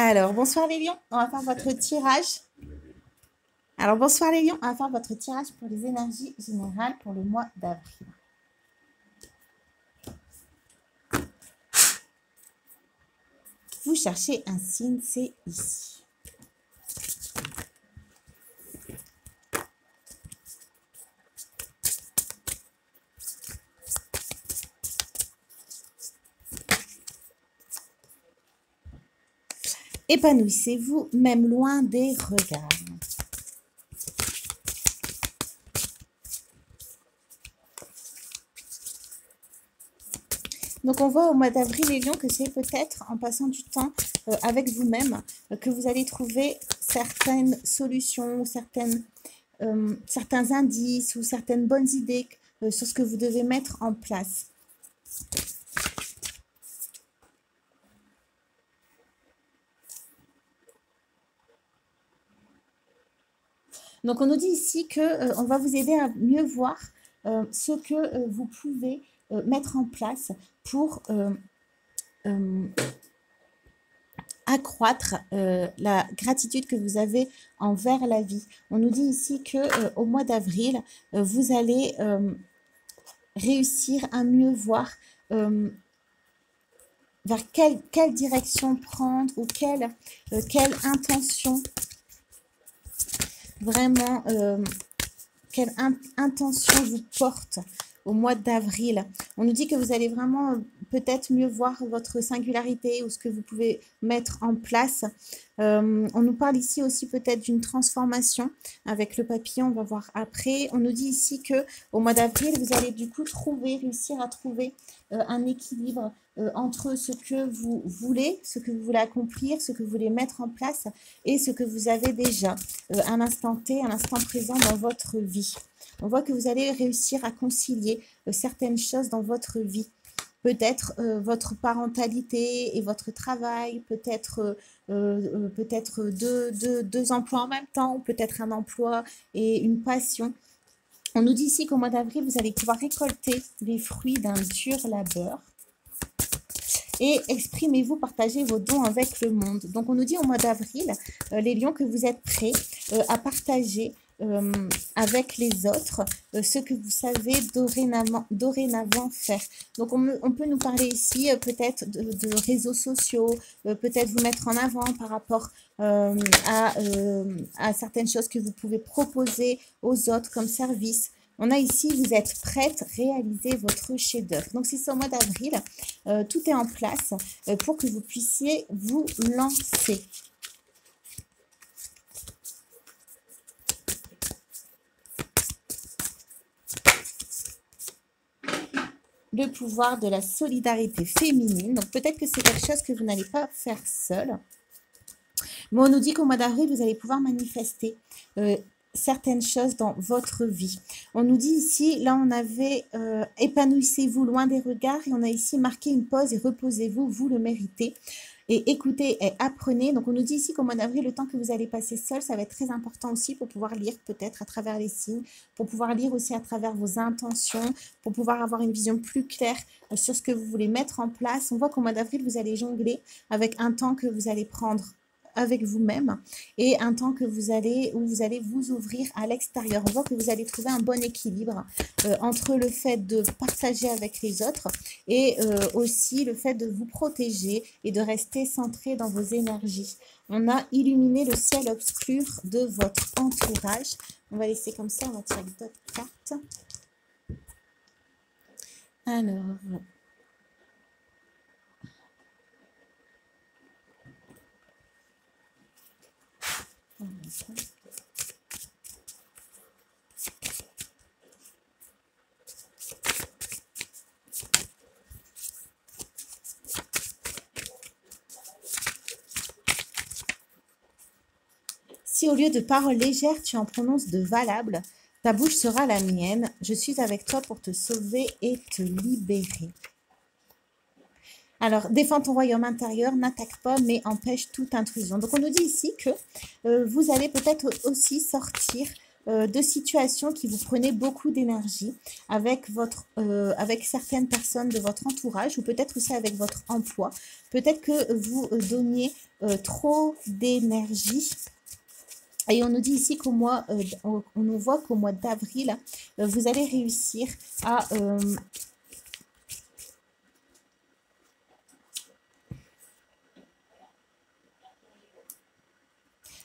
Alors, bonsoir les lions, on va faire votre tirage. Alors, bonsoir les lions, on va faire votre tirage pour les énergies générales pour le mois d'avril. Vous cherchez un signe, c'est ici. Épanouissez-vous, même loin des regards. Donc, on voit au mois d'avril, les lions, que c'est peut-être en passant du temps avec vous-même que vous allez trouver certaines solutions, certains indices ou certaines bonnes idées sur ce que vous devez mettre en place. Donc, on nous dit ici qu'on va vous aider à mieux voir ce que vous pouvez mettre en place pour accroître la gratitude que vous avez envers la vie. On nous dit ici qu'au mois d'avril, vous allez réussir à mieux voir vers quelle direction prendre ou quelle intention vraiment, quelle intention vous porte au mois d'avril. On nous dit que vous allez vraiment peut-être mieux voir votre singularité ou ce que vous pouvez mettre en place. On nous parle ici aussi peut-être d'une transformation avec le papillon, on va voir après. On nous dit ici que au mois d'avril, vous allez du coup réussir à trouver un équilibre entre ce que vous voulez accomplir, ce que vous voulez mettre en place et ce que vous avez déjà à l'instant T, à l'instant présent dans votre vie. On voit que vous allez réussir à concilier certaines choses dans votre vie. Peut-être votre parentalité et votre travail, peut-être deux emplois en même temps, ou peut-être un emploi et une passion. On nous dit ici qu'au mois d'avril, vous allez pouvoir récolter les fruits d'un dur labeur. Et exprimez-vous, partagez vos dons avec le monde. Donc, on nous dit au mois d'avril, les lions, que vous êtes prêts à partager avec les autres ce que vous savez dorénavant faire. Donc, on peut nous parler ici peut-être de réseaux sociaux, peut-être vous mettre en avant par rapport à certaines choses que vous pouvez proposer aux autres comme service. On a ici, vous êtes prête, réaliser votre chef-d'œuvre. Donc, c'est ce mois d'avril, tout est en place pour que vous puissiez vous lancer. Le pouvoir de la solidarité féminine. Donc, peut-être que c'est quelque chose que vous n'allez pas faire seul. Mais on nous dit qu'au mois d'avril, vous allez pouvoir manifester certaines choses dans votre vie. On nous dit ici, là on avait épanouissez-vous loin des regards et on a ici marqué une pause et reposez-vous, vous le méritez. Et écoutez et apprenez. Donc, on nous dit ici qu'au mois d'avril, le temps que vous allez passer seul, ça va être très important aussi pour pouvoir lire peut-être à travers les signes, pour pouvoir lire aussi à travers vos intentions, pour pouvoir avoir une vision plus claire sur ce que vous voulez mettre en place. On voit qu'au mois d'avril, vous allez jongler avec un temps que vous allez prendre avec vous-même et un temps que où vous allez vous ouvrir à l'extérieur. On voit que vous allez trouver un bon équilibre entre le fait de partager avec les autres et aussi le fait de vous protéger et de rester centré dans vos énergies. On a illuminé le ciel obscur de votre entourage. On va laisser comme ça, on va tirer d'autres cartes. Alors... Si au lieu de paroles légères, tu en prononces de valables, ta bouche sera la mienne. Je suis avec toi pour te sauver et te libérer. Alors, défends ton royaume intérieur, n'attaque pas, mais empêche toute intrusion. Donc, on nous dit ici que vous allez peut-être aussi sortir de situations qui vous prenaient beaucoup d'énergie avec avec certaines personnes de votre entourage ou peut-être aussi avec votre emploi. Peut-être que vous donniez trop d'énergie. Et on nous dit ici qu'au mois, on nous voit qu'au mois d'avril, vous allez réussir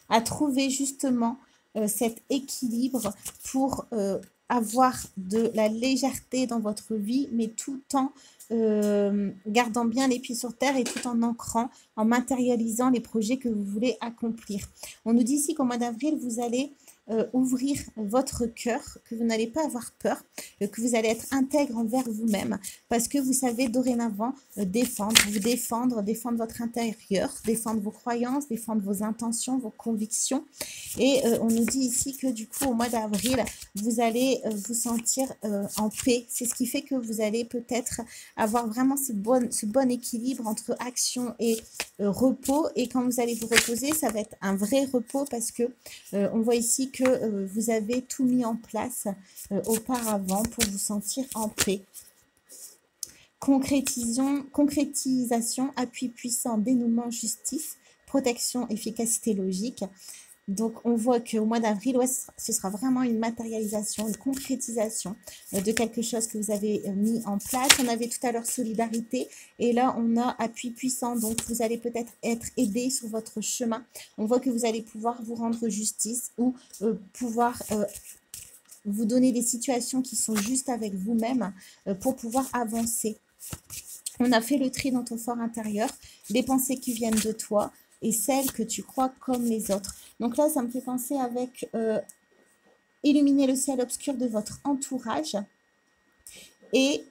à trouver justement cet équilibre pour avoir de la légèreté dans votre vie, mais tout en gardant bien les pieds sur terre et tout en ancrant, en matérialisant les projets que vous voulez accomplir. On nous dit ici qu'au mois d'avril, vous allez ouvrir votre cœur, que vous n'allez pas avoir peur, que vous allez être intègre envers vous-même, parce que vous savez dorénavant défendre votre intérieur, défendre vos croyances, défendre vos intentions, vos convictions. Et on nous dit ici que du coup, au mois d'avril, vous allez vous sentir en paix. C'est ce qui fait que vous allez peut-être avoir vraiment ce bon équilibre entre action et repos. Et quand vous allez vous reposer, ça va être un vrai repos parce que on voit ici que vous avez tout mis en place auparavant pour vous sentir en paix. Concrétisation, appui puissant, dénouement, justice, protection, efficacité logique. Donc, on voit qu'au mois d'avril, ouais, ce sera vraiment une matérialisation, une concrétisation de quelque chose que vous avez mis en place. On avait tout à l'heure solidarité et là, on a appui puissant. Donc, vous allez peut-être être aidé sur votre chemin. On voit que vous allez pouvoir vous rendre justice ou pouvoir vous donner des situations qui sont justes avec vous-même pour pouvoir avancer. On a fait le tri dans ton fort intérieur, les pensées qui viennent de toi et celles que tu crois comme les autres. Donc là, ça me fait penser avec illuminer le ciel obscur de votre entourage. Et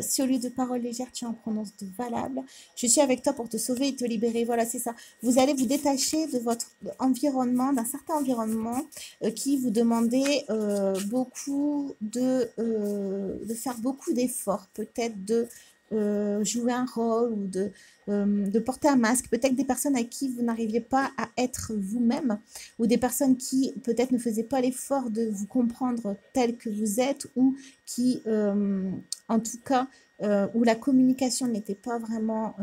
si au lieu de paroles légères, tu en prononces de valables, je suis avec toi pour te sauver et te libérer. Voilà, c'est ça. Vous allez vous détacher de votre environnement, d'un certain environnement qui vous demandait beaucoup de faire beaucoup d'efforts, peut-être de jouer un rôle ou de porter un masque. Peut-être des personnes à qui vous n'arriviez pas à être vous-même ou des personnes qui peut-être ne faisaient pas l'effort de vous comprendre tel que vous êtes ou qui, en tout cas, où la communication n'était pas vraiment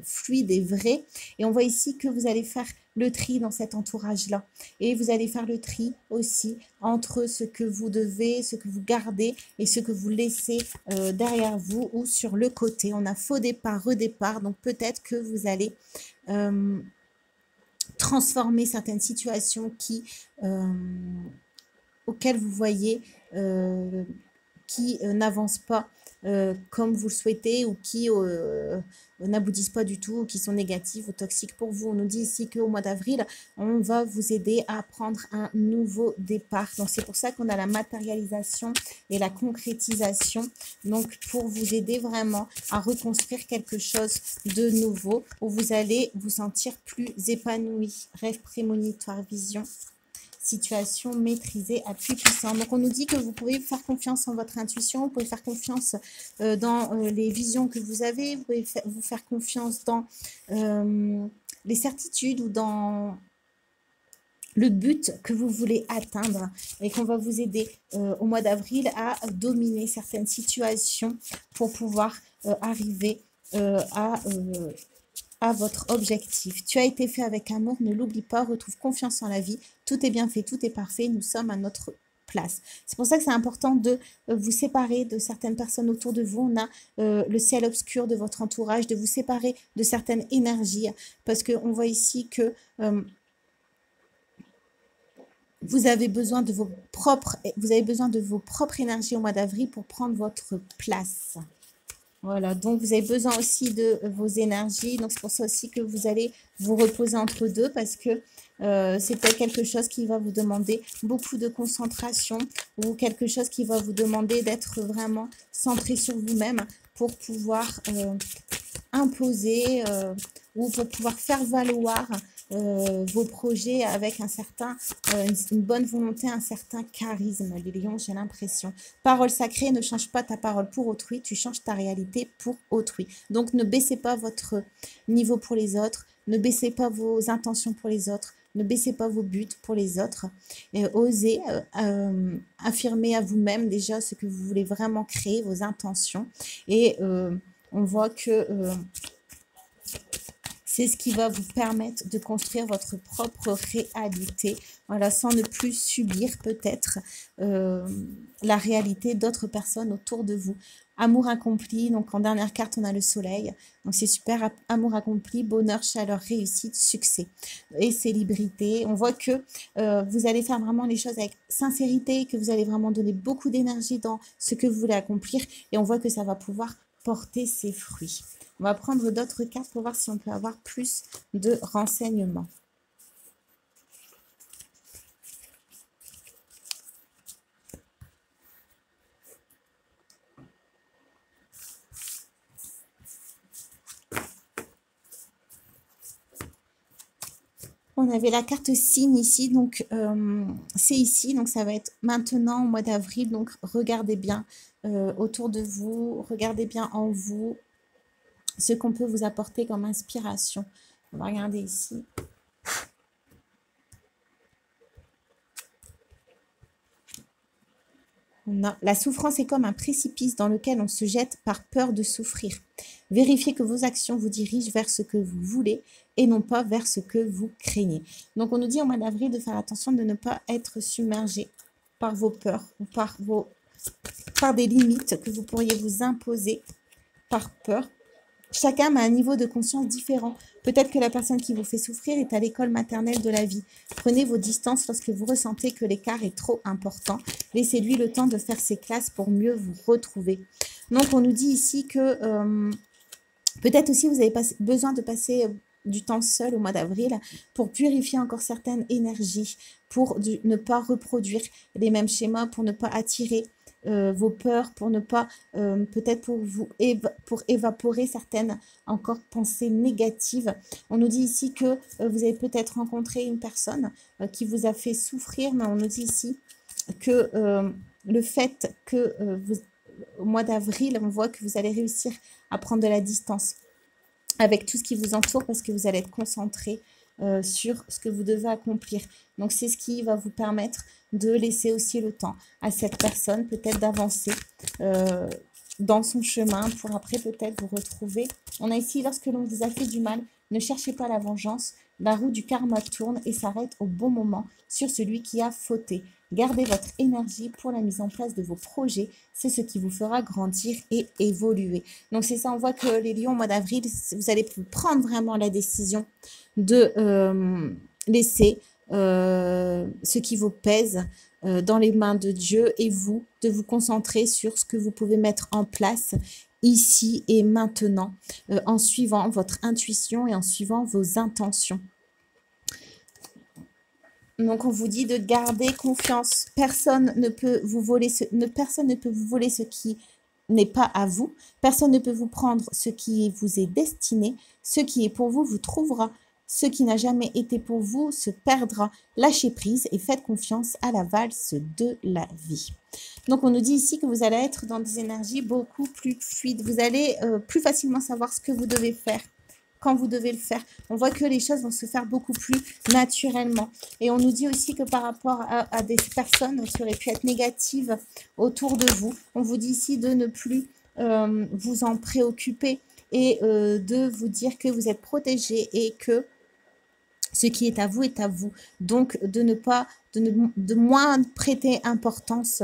fluide et vraie. Et on voit ici que vous allez faire le tri dans cet entourage-là. Et vous allez faire le tri aussi entre ce que vous devez, ce que vous gardez et ce que vous laissez derrière vous ou sur le côté. On a faux départ, redépart. Donc peut-être que vous allez transformer certaines situations auxquelles vous voyez qui n'avancent pas comme vous le souhaitez ou qui n'aboutissent pas du tout, ou qui sont négatives ou toxiques pour vous. On nous dit ici qu'au mois d'avril, on va vous aider à prendre un nouveau départ. Donc, c'est pour ça qu'on a la matérialisation et la concrétisation. Donc, pour vous aider vraiment à reconstruire quelque chose de nouveau où vous allez vous sentir plus épanoui. Rêve prémonitoire, vision. Situation maîtrisée, appui puissant. Donc, on nous dit que vous pouvez faire confiance en votre intuition, vous pouvez faire confiance dans les visions que vous avez, vous pouvez vous faire confiance dans les certitudes ou dans le but que vous voulez atteindre et qu'on va vous aider au mois d'avril à dominer certaines situations pour pouvoir arriver à votre objectif. Tu as été fait avec amour, ne l'oublie pas, retrouve confiance en la vie. Tout est bien fait, tout est parfait, nous sommes à notre place. C'est pour ça que c'est important de vous séparer de certaines personnes autour de vous. On a le ciel obscur de votre entourage, de vous séparer de certaines énergies, parce qu'on voit ici que vous avez besoin de vos propres énergies au mois d'avril pour prendre votre place. Voilà, donc vous avez besoin aussi de vos énergies. Donc, c'est pour ça aussi que vous allez vous reposer entre deux parce que c'est peut-être quelque chose qui va vous demander beaucoup de concentration ou quelque chose qui va vous demander d'être vraiment centré sur vous-même pour pouvoir imposer ou pour pouvoir faire valoir vos projets avec une bonne volonté, un certain charisme. Les lions, j'ai l'impression. Parole sacrée, ne change pas ta parole pour autrui, tu changes ta réalité pour autrui. Donc, ne baissez pas votre niveau pour les autres, ne baissez pas vos intentions pour les autres, Ne baissez pas vos buts pour les autres. Et osez affirmer à vous-même déjà ce que vous voulez vraiment créer, vos intentions. Et on voit que c'est ce qui va vous permettre de construire votre propre réalité, voilà, sans ne plus subir peut-être la réalité d'autres personnes autour de vous. Amour accompli, donc en dernière carte, on a le soleil. Donc c'est super, amour accompli, bonheur, chaleur, réussite, succès et célébrité. On voit que vous allez faire vraiment les choses avec sincérité, que vous allez vraiment donner beaucoup d'énergie dans ce que vous voulez accomplir. Et on voit que ça va pouvoir porter ses fruits. On va prendre d'autres cartes pour voir si on peut avoir plus de renseignements. On avait la carte signe ici, donc c'est ici, donc ça va être maintenant au mois d'avril. Donc regardez bien autour de vous, regardez bien en vous ce qu'on peut vous apporter comme inspiration. On va regarder ici. La souffrance est comme un précipice dans lequel on se jette par peur de souffrir. Vérifiez que vos actions vous dirigent vers ce que vous voulez et non pas vers ce que vous craignez. Donc, on nous dit au mois d'avril de faire attention de ne pas être submergé par vos peurs ou par des limites que vous pourriez vous imposer par peur. Chacun a un niveau de conscience différent. Peut-être que la personne qui vous fait souffrir est à l'école maternelle de la vie. Prenez vos distances lorsque vous ressentez que l'écart est trop important. Laissez-lui le temps de faire ses classes pour mieux vous retrouver. Donc, on nous dit ici que peut-être aussi vous avez besoin de passer du temps seul au mois d'avril pour purifier encore certaines énergies, pour ne pas reproduire les mêmes schémas, pour ne pas attirer vos peurs, pour ne pas, peut-être pour évaporer certaines encore pensées négatives. On nous dit ici que vous avez peut-être rencontré une personne qui vous a fait souffrir, mais on nous dit ici que le fait que au mois d'avril, on voit que vous allez réussir à prendre de la distance avec tout ce qui vous entoure parce que vous allez être concentré sur ce que vous devez accomplir. Donc, c'est ce qui va vous permettre de laisser aussi le temps à cette personne, peut-être d'avancer dans son chemin pour après peut-être vous retrouver. On a ici, lorsque l'on vous a fait du mal, ne cherchez pas la vengeance. La roue du karma tourne et s'arrête au bon moment sur celui qui a fauté. Gardez votre énergie pour la mise en place de vos projets. C'est ce qui vous fera grandir et évoluer. Donc, c'est ça, on voit que les lions, au mois d'avril, vous allez prendre vraiment la décision de laisser ce qui vous pèse dans les mains de Dieu et vous, de vous concentrer sur ce que vous pouvez mettre en place ici et maintenant, en suivant votre intuition et en suivant vos intentions. Donc, on vous dit de garder confiance. Personne ne peut vous voler ce qui n'est pas à vous. Personne ne peut vous prendre ce qui vous est destiné. Ce qui est pour vous vous trouvera. Ce qui n'a jamais été pour vous se perdra. Lâchez prise et faites confiance à la valse de la vie. Donc, on nous dit ici que vous allez être dans des énergies beaucoup plus fluides. Vous allez plus facilement savoir ce que vous devez faire, quand vous devez le faire. On voit que les choses vont se faire beaucoup plus naturellement. Et on nous dit aussi que par rapport à des personnes qui auraient pu être négatives autour de vous, on vous dit ici de ne plus vous en préoccuper et de vous dire que vous êtes protégé et que ce qui est à vous est à vous. Donc, de moins prêter importance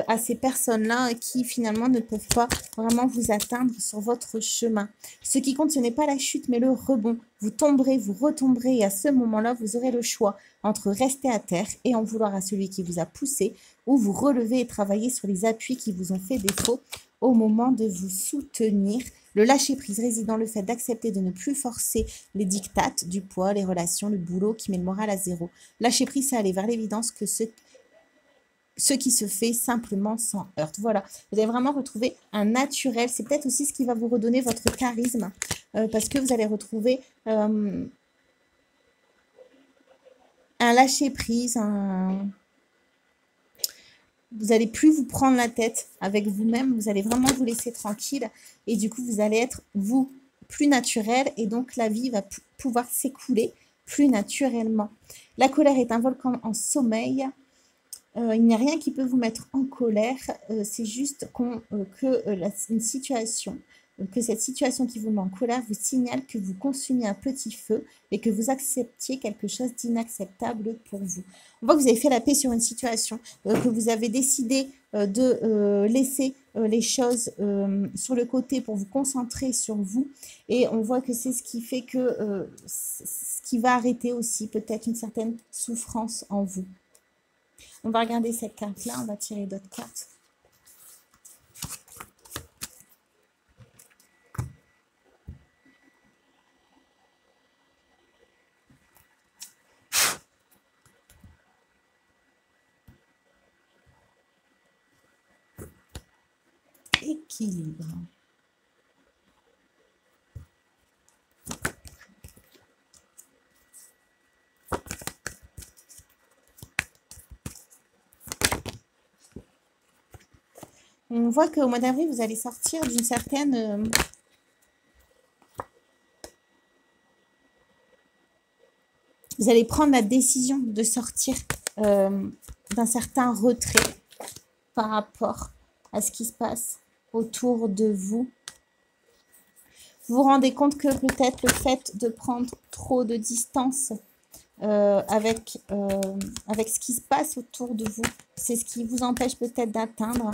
à ces personnes-là qui finalement ne peuvent pas vraiment vous atteindre sur votre chemin. Ce qui compte, ce n'est pas la chute, mais le rebond. Vous tomberez, vous retomberez et à ce moment-là, vous aurez le choix entre rester à terre et en vouloir à celui qui vous a poussé ou vous relever et travailler sur les appuis qui vous ont fait défaut au moment de vous soutenir. Le lâcher-prise réside dans le fait d'accepter de ne plus forcer les dictates du poids, les relations, le boulot qui met le moral à zéro. Lâcher-prise, c'est aller vers l'évidence que ce qui se fait simplement sans heurte. Voilà, vous allez vraiment retrouver un naturel. C'est peut-être aussi ce qui va vous redonner votre charisme parce que vous allez retrouver un lâcher-prise, vous n'allez plus vous prendre la tête avec vous-même, vous allez vraiment vous laisser tranquille et du coup, vous allez être, vous, plus naturel et donc la vie va pouvoir s'écouler plus naturellement. La colère est un volcan en sommeil. Il n'y a rien qui peut vous mettre en colère. C'est juste que cette situation qui vous met en colère vous signale que vous consumez un petit feu et que vous acceptiez quelque chose d'inacceptable pour vous. On voit que vous avez fait la paix sur une situation, que vous avez décidé de laisser les choses sur le côté pour vous concentrer sur vous. Et on voit que c'est ce qui fait que ce qui va arrêter aussi peut-être une certaine souffrance en vous. On va regarder cette carte-là, on va tirer d'autres cartes. Équilibre. On voit qu'au mois d'avril, vous allez sortir d'une certaine... vous allez prendre la décision de sortir d'un certain retrait par rapport à ce qui se passe autour de vous. Vous vous rendez compte que peut-être le fait de prendre trop de distance avec ce qui se passe autour de vous, c'est ce qui vous empêche peut-être d'atteindre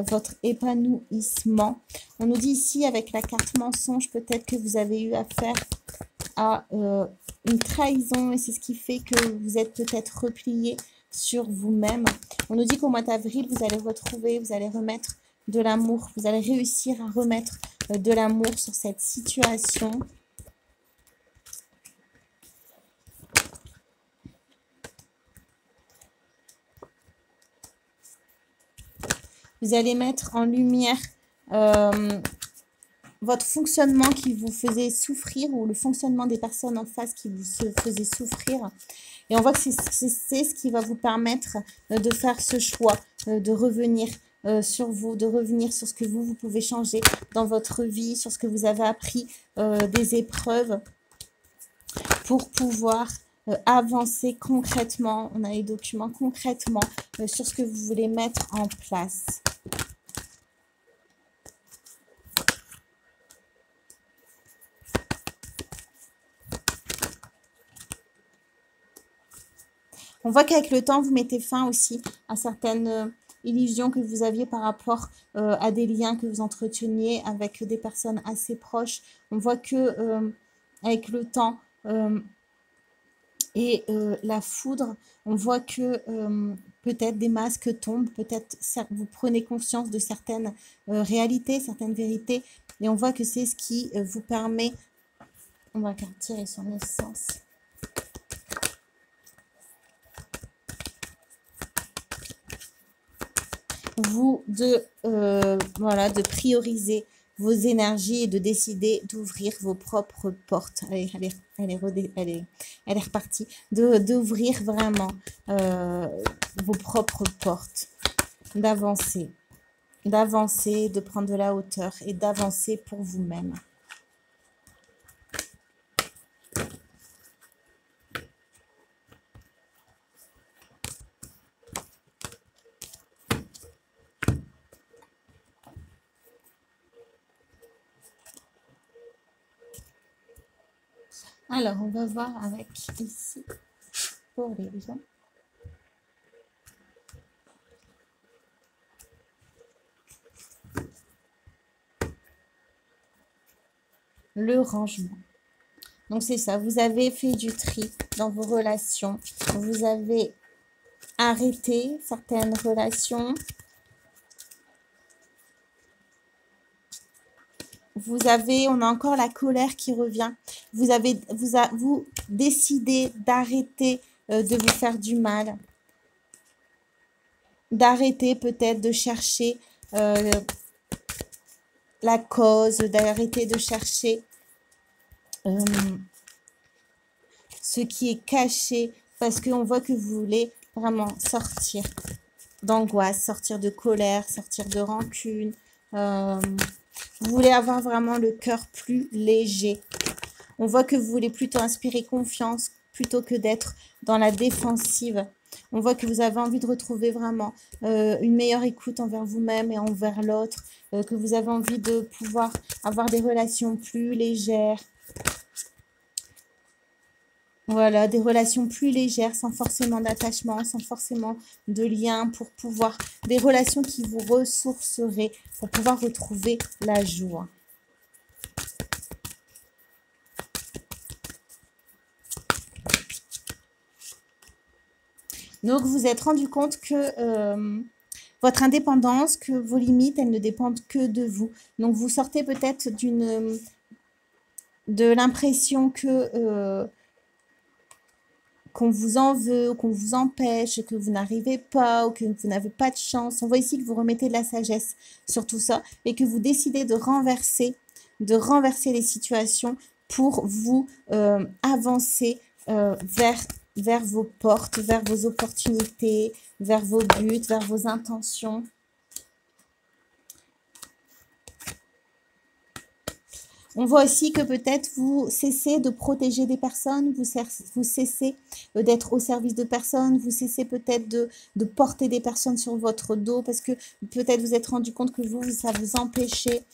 votre épanouissement. On nous dit ici avec la carte mensonge, peut-être que vous avez eu affaire à une trahison et c'est ce qui fait que vous êtes peut-être replié sur vous-même. On nous dit qu'au mois d'avril, vous allez retrouver, vous allez remettre de l'amour, vous allez réussir à remettre de l'amour sur cette situation. Vous allez mettre en lumière votre fonctionnement qui vous faisait souffrir ou le fonctionnement des personnes en face qui vous faisait souffrir. Et on voit que c'est ce qui va vous permettre de faire ce choix, de revenir sur vous, de revenir sur ce que vous pouvez changer dans votre vie, sur ce que vous avez appris des épreuves pour pouvoir avancer concrètement. On a les documents concrètement sur ce que vous voulez mettre en place. On voit qu'avec le temps, vous mettez fin aussi à certaines illusions que vous aviez par rapport à des liens que vous entreteniez avec des personnes assez proches. On voit que avec le temps et la foudre, on voit que peut-être des masques tombent, peut-être vous prenez conscience de certaines réalités, certaines vérités. Et on voit que c'est ce qui vous permet, on va tirer son essence. Vous de prioriser vos énergies et de décider d'ouvrir vos propres portes. Allez, elle est repartie. D'ouvrir vraiment vos propres portes. D'avancer, de prendre de la hauteur et d'avancer pour vous-même. Alors, on va voir avec ici, pour les lions. Le rangement. Donc, c'est ça. Vous avez fait du tri dans vos relations. Vous avez arrêté certaines relations. On a encore la colère qui revient. Vous décidez d'arrêter de vous faire du mal. D'arrêter peut-être de chercher la cause, d'arrêter de chercher ce qui est caché. Parce qu'on voit que vous voulez vraiment sortir d'angoisse, sortir de colère, sortir de rancune. Vous voulez avoir vraiment le cœur plus léger. On voit que vous voulez plutôt inspirer confiance, plutôt que d'être dans la défensive. On voit que vous avez envie de retrouver vraiment une meilleure écoute envers vous-même et envers l'autre, que vous avez envie de pouvoir avoir des relations plus légères. Voilà, des relations plus légères, sans forcément d'attachement, sans forcément de lien, pour pouvoir, des relations qui vous ressourceraient, pour pouvoir retrouver la joie. Donc, vous vous êtes rendu compte que votre indépendance, que vos limites, elles ne dépendent que de vous. Donc, vous sortez peut-être de l'impression que qu'on vous en veut, qu'on vous empêche, que vous n'arrivez pas ou que vous n'avez pas de chance. On voit ici que vous remettez de la sagesse sur tout ça et que vous décidez de renverser les situations pour vous avancer vers vos portes, vers vos opportunités, vers vos buts, vers vos intentions. On voit aussi que peut-être vous cessez de protéger des personnes, vous cessez d'être au service de personnes, vous cessez peut-être de porter des personnes sur votre dos parce que peut-être vous êtes rendu compte que ça vous empêchait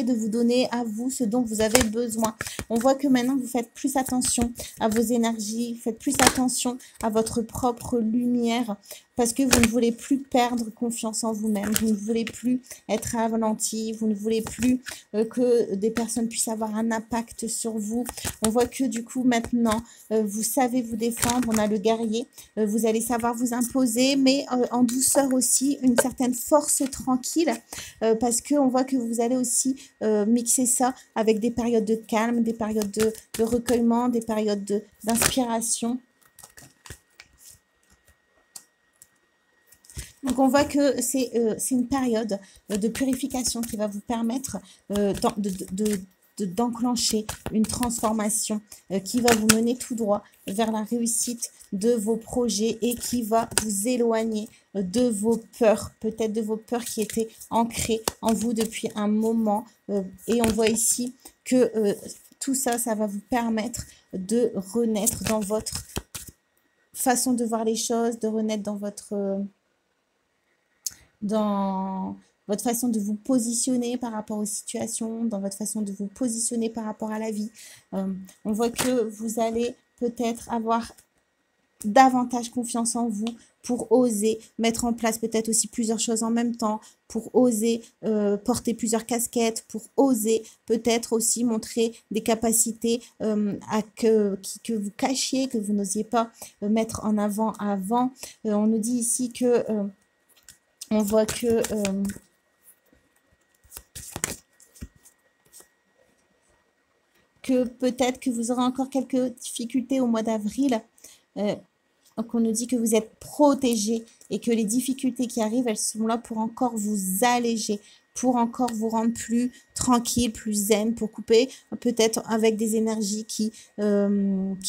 de vous donner à vous ce dont vous avez besoin. On voit que maintenant, vous faites plus attention à vos énergies, vous faites plus attention à votre propre lumière parce que vous ne voulez plus perdre confiance en vous-même, vous ne voulez plus être ralenti, vous ne voulez plus que des personnes puissent avoir un impact sur vous. On voit que du coup, maintenant, vous savez vous défendre, on a le guerrier, vous allez savoir vous imposer, mais en douceur aussi, une certaine force tranquille, parce qu'on voit que vous allez aussi mixer ça avec des périodes de calme, des périodes de recueillement, des périodes d'inspiration. Donc, on voit que c'est une période de purification qui va vous permettre d'enclencher une transformation qui va vous mener tout droit vers la réussite de vos projets et qui va vous éloigner de vos peurs, peut-être de vos peurs qui étaient ancrées en vous depuis un moment. Et on voit ici que tout ça, ça va vous permettre de renaître dans votre façon de voir les choses, de renaître dans votre façon de vous positionner par rapport aux situations, dans votre façon de vous positionner par rapport à la vie. On voit que vous allez peut-être avoir davantage confiance en vous pour oser mettre en place peut-être aussi plusieurs choses en même temps, pour oser porter plusieurs casquettes, pour oser peut-être aussi montrer des capacités que vous cachiez, que vous n'osiez pas mettre en avant avant. On nous dit ici que on voit que peut-être que vous aurez encore quelques difficultés au mois d'avril. Donc, on nous dit que vous êtes protégé et que les difficultés qui arrivent, elles sont là pour encore vous alléger, pour encore vous rendre plus tranquille, plus zen, pour couper peut-être avec des énergies qui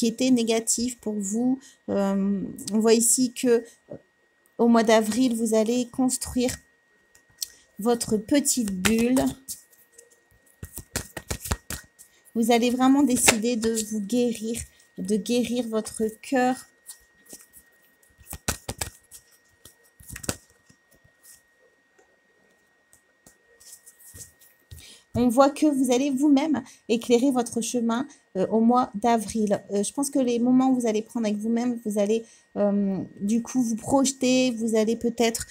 étaient négatives pour vous. On voit ici que au mois d'avril, vous allez construire votre petite bulle. Vous allez vraiment décider de vous guérir, de guérir votre cœur. On voit que vous allez vous-même éclairer votre chemin au mois d'avril. Je pense que les moments où vous allez prendre avec vous-même, vous allez du coup vous projeter, vous allez peut-être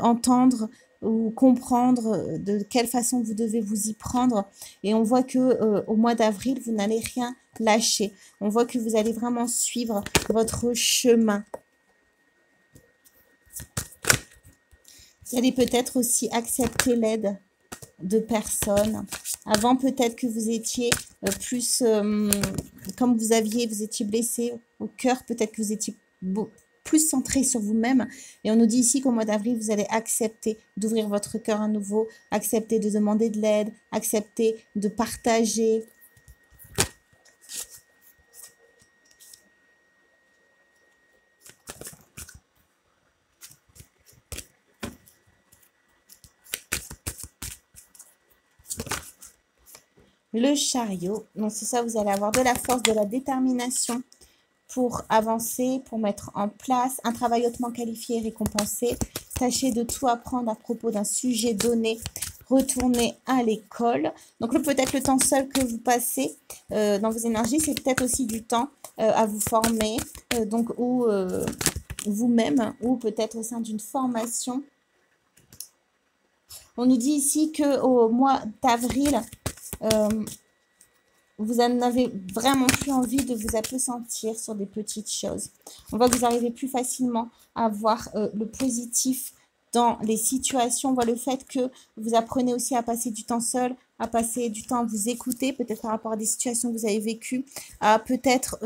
entendre ou comprendre de quelle façon vous devez vous y prendre. Et on voit que au mois d'avril, vous n'allez rien lâcher. On voit que vous allez vraiment suivre votre chemin. Vous allez peut-être aussi accepter l'aide de personnes. Avant, peut-être que vous étiez plus, comme vous étiez blessé au cœur, peut-être que vous étiez plus centré sur vous-même. Et on nous dit ici qu'au mois d'avril, vous allez accepter d'ouvrir votre cœur à nouveau, accepter de demander de l'aide, accepter de partager. le chariot. Donc, c'est ça, vous allez avoir de la force, de la détermination pour avancer, pour mettre en place un travail hautement qualifié et récompensé. Tâchez de tout apprendre à propos d'un sujet donné. Retournez à l'école. Donc, peut-être le temps seul que vous passez dans vos énergies, c'est peut-être aussi du temps à vous former, donc ou vous-même, ou peut-être au sein d'une formation. On nous dit ici qu'au mois d'avril, vous n'en avez vraiment plus envie de vous appesantir sur des petites choses. On voit que vous arrivez plus facilement à voir le positif dans les situations. On voit le fait que vous apprenez aussi à passer du temps seul, à passer du temps à vous écouter, peut-être par rapport à des situations que vous avez vécues, à peut-être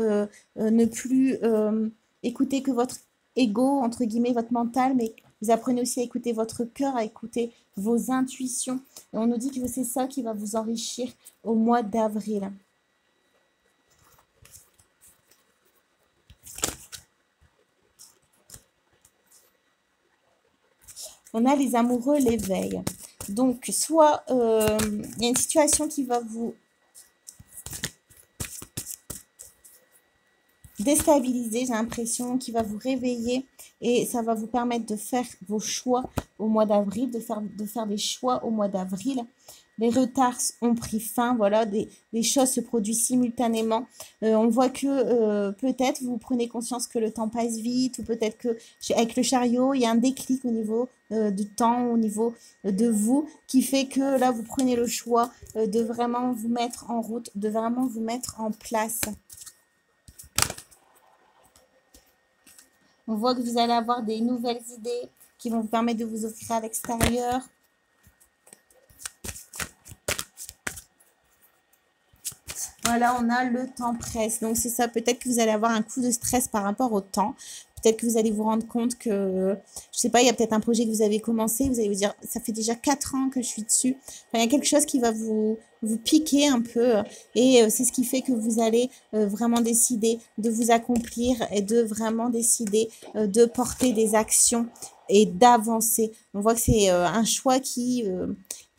ne plus écouter que votre ego, entre guillemets, votre mental, mais vous apprenez aussi à écouter votre cœur, à écouter vos intuitions. Et on nous dit que c'est ça qui va vous enrichir au mois d'avril. On a les amoureux, l'éveil. Donc, soit il y a une situation qui va vous déstabiliser, j'ai l'impression, qui va vous réveiller et ça va vous permettre de faire vos choix au mois d'avril, de faire des choix au mois d'avril. Les retards ont pris fin, voilà, des choses se produisent simultanément. On voit que peut-être vous prenez conscience que le temps passe vite ou peut-être que avec le chariot, il y a un déclic au niveau du temps, au niveau de vous, qui fait que là, vous prenez le choix de vraiment vous mettre en route, de vraiment vous mettre en place. On voit que vous allez avoir des nouvelles idées qui vont vous permettre de vous offrir à l'extérieur. Voilà, on a le temps presse. Donc, c'est ça. Peut-être que vous allez avoir un coup de stress par rapport au temps. Peut-être que vous allez vous rendre compte que, je ne sais pas, il y a peut-être un projet que vous avez commencé. Vous allez vous dire, ça fait déjà 4 ans que je suis dessus. Enfin, il y a quelque chose qui va vous piquer un peu. Et c'est ce qui fait que vous allez vraiment décider de vous accomplir et de vraiment décider de porter des actions et d'avancer. On voit que c'est un choix qui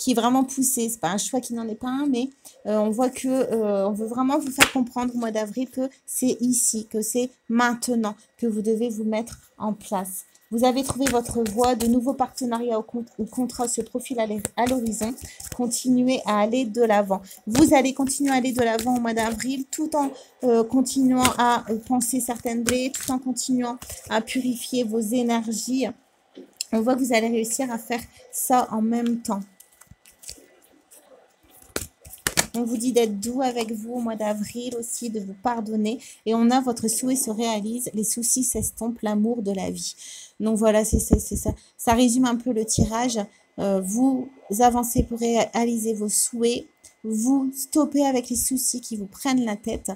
est vraiment poussé. C'est pas un choix qui n'en est pas un, mais on voit que on veut vraiment vous faire comprendre au mois d'avril que c'est ici, que c'est maintenant que vous devez vous mettre en place. Vous avez trouvé votre voie, de nouveaux partenariats ou contrats se profilent à l'horizon. Continuez à aller de l'avant. Vous allez continuer à aller de l'avant au mois d'avril tout en continuant à penser certaines blés, tout en continuant à purifier vos énergies. On voit que vous allez réussir à faire ça en même temps. On vous dit d'être doux avec vous au mois d'avril aussi, de vous pardonner. Et on a votre souhait se réalise, les soucis s'estompent, l'amour de la vie. Donc voilà, c'est ça. Ça résume un peu le tirage. Vous avancez pour réaliser vos souhaits. Vous stoppez avec les soucis qui vous prennent la tête.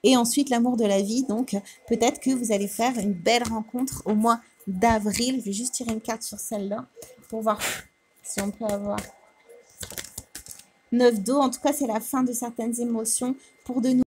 Et ensuite, l'amour de la vie. Donc, peut-être que vous allez faire une belle rencontre au mois d'avril. Je vais juste tirer une carte sur celle-là pour voir si on peut avoir 9 d'eau. En tout cas, c'est la fin de certaines émotions pour de nouveau.